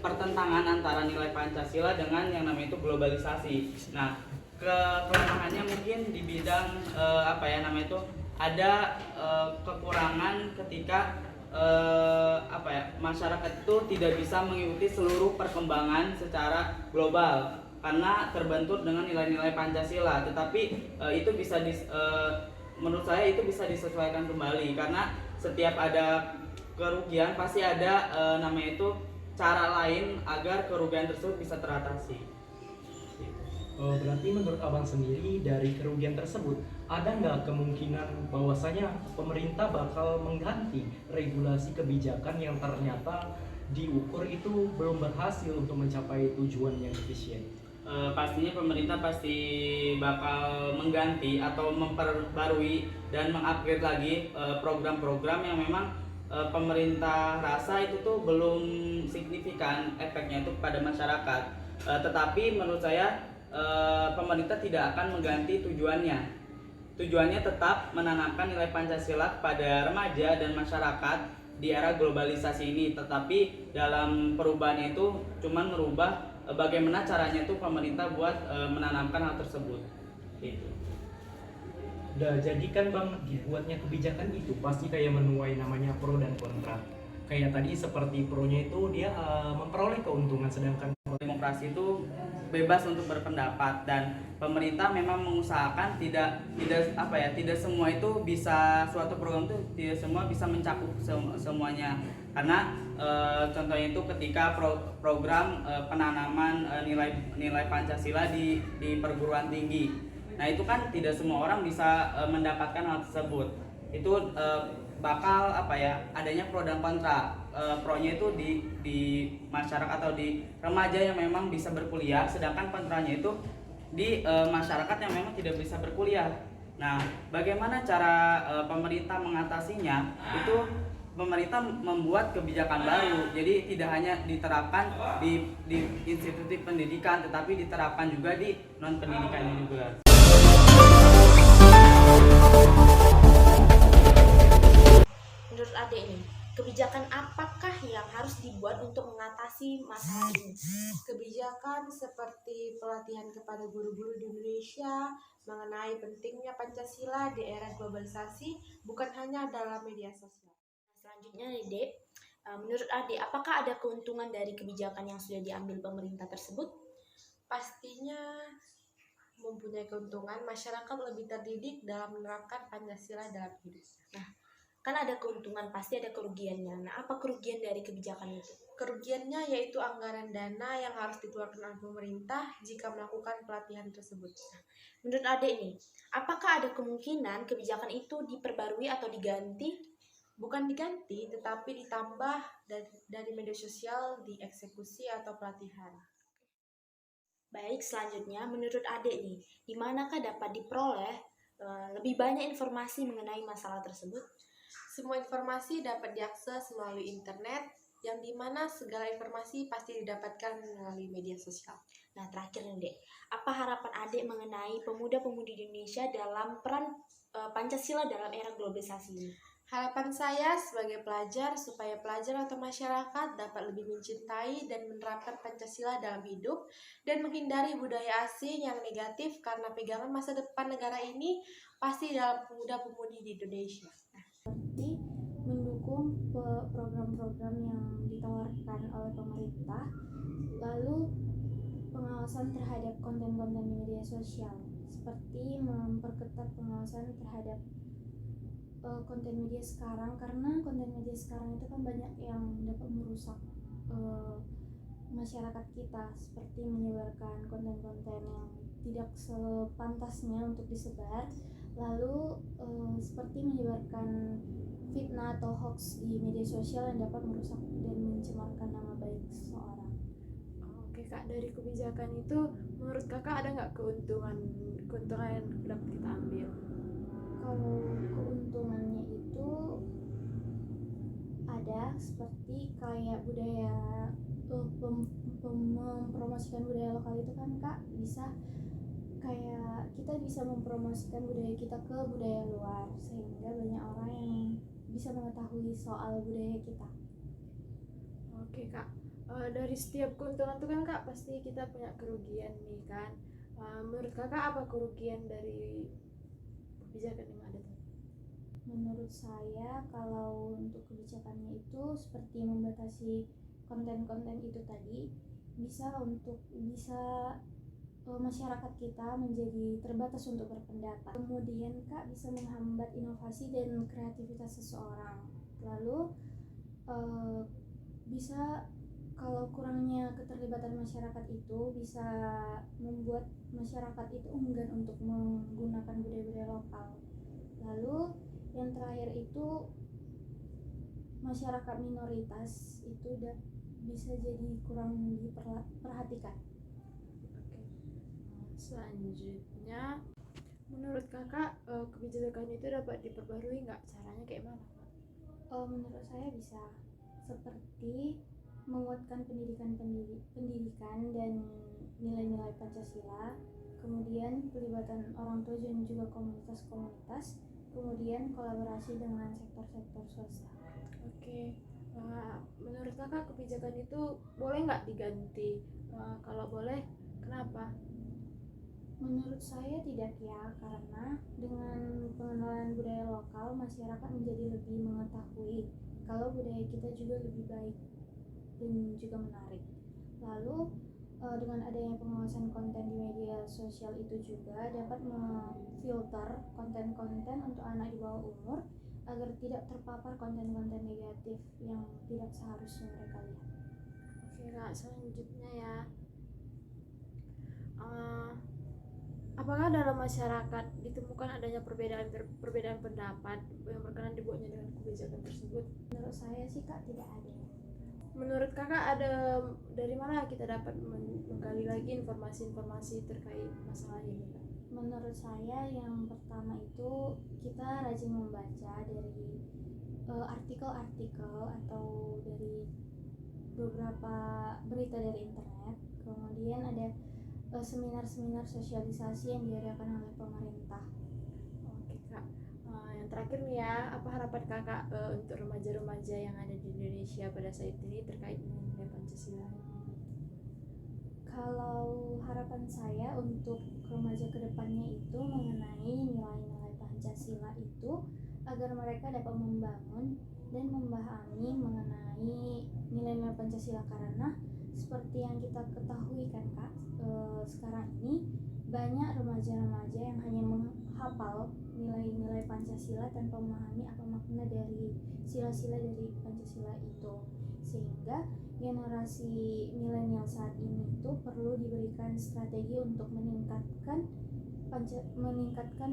pertentangan antara nilai Pancasila dengan yang namanya itu globalisasi. Nah, kelemahannya mungkin di bidang apa ya namanya itu, ada kekurangan ketika apa ya, masyarakat itu tidak bisa mengikuti seluruh perkembangan secara global karena terbentur dengan nilai-nilai Pancasila. Tetapi itu bisa menurut saya itu bisa disesuaikan kembali, karena setiap ada kerugian pasti ada namanya itu cara lain agar kerugian tersebut bisa teratasi. Berarti menurut abang sendiri dari kerugian tersebut ada nggak kemungkinan bahwasanya pemerintah bakal mengganti regulasi kebijakan yang ternyata diukur itu belum berhasil untuk mencapai tujuan yang efisien? Pastinya pemerintah pasti bakal mengganti atau memperbarui dan mengupgrade lagi program-program yang memang pemerintah rasa itu tuh belum signifikan efeknya itu kepada masyarakat. Tetapi menurut saya pemerintah tidak akan mengganti tujuannya. Tujuannya tetap menanamkan nilai Pancasila kepada remaja dan masyarakat di era globalisasi ini. Tetapi dalam perubahannya itu cuman merubah bagaimana caranya tuh pemerintah buat menanamkan hal tersebut. Gitu. Udah jadi kan bang, dibuatnya kebijakan itu pasti kayak menuai namanya pro dan kontra. Kayak tadi seperti pronya itu dia memperoleh keuntungan, sedangkan demokrasi itu bebas untuk berpendapat, dan pemerintah memang mengusahakan tidak semua itu bisa, suatu program itu tidak semua bisa mencakup semuanya, karena contohnya itu ketika program penanaman nilai Pancasila di perguruan tinggi, nah itu kan tidak semua orang bisa mendapatkan hal tersebut. Itu bakal adanya pro dan kontra. Pronya itu di masyarakat atau di remaja yang memang bisa berkuliah, sedangkan kontranya itu di masyarakat yang memang tidak bisa berkuliah. Nah, bagaimana cara pemerintah mengatasinya? Itu pemerintah membuat kebijakan baru. Jadi tidak hanya diterapkan di institusi pendidikan, tetapi diterapkan juga di non pendidikannya juga. Menurut Ade nih, kebijakan apakah yang harus dibuat untuk mengatasi masalah ini? Kebijakan seperti pelatihan kepada guru-guru di Indonesia mengenai pentingnya Pancasila di era globalisasi, bukan hanya dalam media sosial. Selanjutnya nih Dek, menurut Ade, apakah ada keuntungan dari kebijakan yang sudah diambil pemerintah tersebut? Pastinya mempunyai keuntungan, masyarakat lebih terdidik dalam menerapkan Pancasila dalam hidup. Nah, kan ada keuntungan, pasti ada kerugiannya. Nah, apa kerugian dari kebijakan itu? Kerugiannya yaitu anggaran dana yang harus dikeluarkan oleh pemerintah jika melakukan pelatihan tersebut. Menurut Ade nih, apakah ada kemungkinan kebijakan itu diperbarui atau diganti? Bukan diganti, tetapi ditambah dari media sosial, dieksekusi atau pelatihan. Baik, selanjutnya menurut Ade nih, di manakah dapat diperoleh lebih banyak informasi mengenai masalah tersebut? Semua informasi dapat diakses melalui internet, yang dimana segala informasi pasti didapatkan melalui media sosial. Nah, terakhir nih Dek, apa harapan Ade mengenai pemuda-pemudi Indonesia dalam peran Pancasila dalam era globalisasi ini? Harapan saya sebagai pelajar supaya pelajar atau masyarakat dapat lebih mencintai dan menerapkan Pancasila dalam hidup dan menghindari budaya asing yang negatif, karena pegangan masa depan negara ini pasti dalam pemuda-pemudi di Indonesia. Seperti mendukung program-program yang ditawarkan oleh pemerintah, lalu pengawasan terhadap konten-konten di media sosial, seperti memperketat pengawasan terhadap konten media sekarang, karena konten media sekarang itu kan banyak yang dapat merusak masyarakat kita, seperti menyebarkan konten-konten yang tidak sepantasnya untuk disebar, lalu seperti menyebarkan fitnah atau hoax di media sosial yang dapat merusak dan mencemarkan nama baik seseorang. Oke Kak, dari kebijakan itu menurut Kakak ada nggak keuntungan yang dapat kita ambil? Kalau keuntungannya itu ada, seperti kayak budaya, mempromosikan budaya lokal itu kan Kak, bisa kayak kita bisa mempromosikan budaya kita ke budaya luar, sehingga banyak orang yang bisa mengetahui soal budaya kita. Oke Kak, dari setiap keuntungan itu kan Kak pasti kita punya kerugian nih kan. Menurut kakak apa kerugian dari kebijakan yang ada tadi? Menurut saya kalau untuk kebijakannya itu seperti membatasi konten-konten itu tadi bisa masyarakat kita menjadi terbatas untuk berpendapat. Kemudian Kak bisa menghambat inovasi dan kreativitas seseorang. Lalu bisa kalau kurangnya keterlibatan masyarakat itu bisa membuat masyarakat itu enggan untuk menggunakan budaya-budaya lokal. Lalu yang terakhir itu masyarakat minoritas itu bisa jadi kurang diperhatikan. Selanjutnya, menurut kakak kebijakan itu dapat diperbarui nggak? Caranya kayak mana? Menurut saya bisa, seperti menguatkan pendidikan dan nilai-nilai Pancasila, kemudian pelibatan orang tua dan juga komunitas-komunitas, kemudian kolaborasi dengan sektor-sektor swasta. Oke. Menurut kakak kebijakan itu boleh nggak diganti? Kalau boleh, kenapa? Menurut saya tidak ya, karena dengan pengenalan budaya lokal masyarakat menjadi lebih mengetahui kalau budaya kita juga lebih baik dan juga menarik. Lalu dengan adanya pengawasan konten di media sosial itu juga dapat memfilter konten-konten untuk anak di bawah umur agar tidak terpapar konten-konten negatif yang tidak seharusnya mereka lihat. Oke kak, selanjutnya ya, apakah dalam masyarakat ditemukan adanya perbedaan pendapat yang berkenan dibuatnya dengan kebijakan tersebut? Menurut saya sih kak tidak ada. Menurut kakak ada dari mana kita dapat menggali lagi informasi-informasi terkait masalah ini kak? Menurut saya yang pertama itu kita rajin membaca dari artikel-artikel atau dari beberapa berita dari internet. Kemudian ada seminar-seminar sosialisasi yang diadakan oleh pemerintah. Oke kak, yang terakhir nih ya, apa harapan kakak untuk remaja-remaja yang ada di Indonesia pada saat ini terkait dengan nilai Pancasila? Kalau harapan saya untuk remaja kedepannya itu mengenai nilai-nilai Pancasila itu agar mereka dapat membangun dan memahami mengenai nilai-nilai Pancasila, karena seperti yang kita ketahui kan kak, sekarang ini banyak remaja-remaja yang hanya menghafal nilai-nilai Pancasila tanpa memahami apa makna dari sila-sila dari Pancasila itu, sehingga generasi milenial saat ini itu perlu diberikan strategi untuk meningkatkan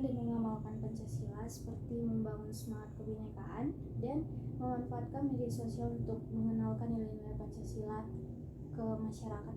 dan mengamalkan Pancasila, seperti membangun semangat kebinekaan dan memanfaatkan media sosial untuk mengenalkan nilai-nilai Pancasila ke masyarakat.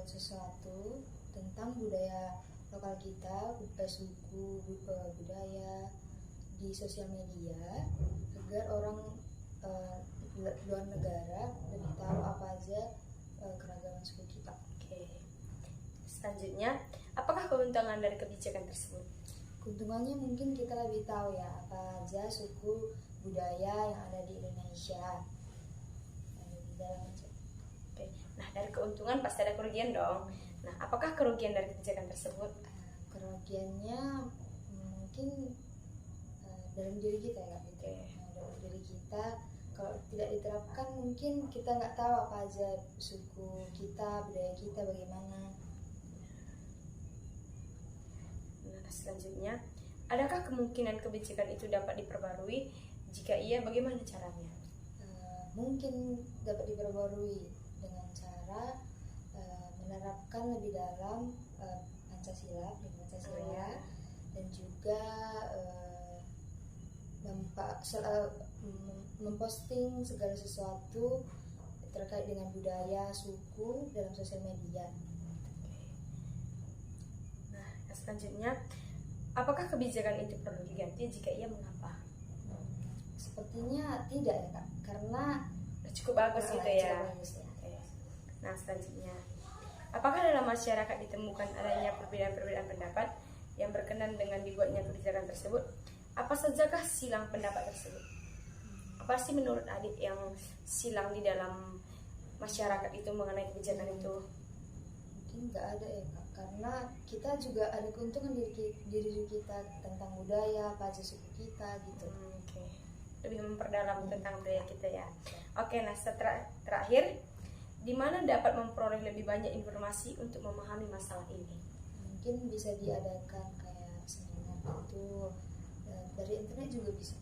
sesuatu tentang budaya lokal kita, suku, budaya di sosial media agar orang luar negara lebih tahu apa aja keragaman suku kita. Oke. Selanjutnya, apakah keuntungan dari kebijakan tersebut? Keuntungannya mungkin kita lebih tahu ya apa aja suku budaya yang ada di Indonesia. Di dalam aja. Oke. Nah, dari keuntungan pasti ada kerugian dong. Nah, apakah kerugian dari kebijakan tersebut? Kerugiannya mungkin dalam diri kita ya, gitu. Nah, dalam diri kita kalau tidak diterapkan mungkin kita nggak tahu apa aja suku kita, budaya kita bagaimana. Nah, selanjutnya, adakah kemungkinan kebijakan itu dapat diperbarui? Jika iya, bagaimana caranya? Mungkin dapat diperbarui dengan cara menerapkan lebih dalam Pancasila dan juga memposting segala sesuatu terkait dengan budaya suku dalam sosial media. Nah, selanjutnya, apakah kebijakan itu perlu diganti? Jika iya, mengapa? Sepertinya tidak ya Kak, karena cukup bagus gitu ya. Oke. Nah, selanjutnya, apakah dalam masyarakat ditemukan adanya perbedaan-perbedaan pendapat yang berkenan dengan dibuatnya kebijakan tersebut? Apa sajakah silang pendapat tersebut? Apa sih menurut adik yang silang di dalam masyarakat itu mengenai kebijakan itu? Mungkin nggak ada ya Kak, karena kita juga ada keuntungan diri kita tentang budaya, apa aja suku kita gitu. Oke. Lebih memperdalam tentang budaya kita ya. Oke, nah terakhir, di mana dapat memperoleh lebih banyak informasi untuk memahami masalah ini? Mungkin bisa diadakan kayak seminar itu dari internet juga bisa.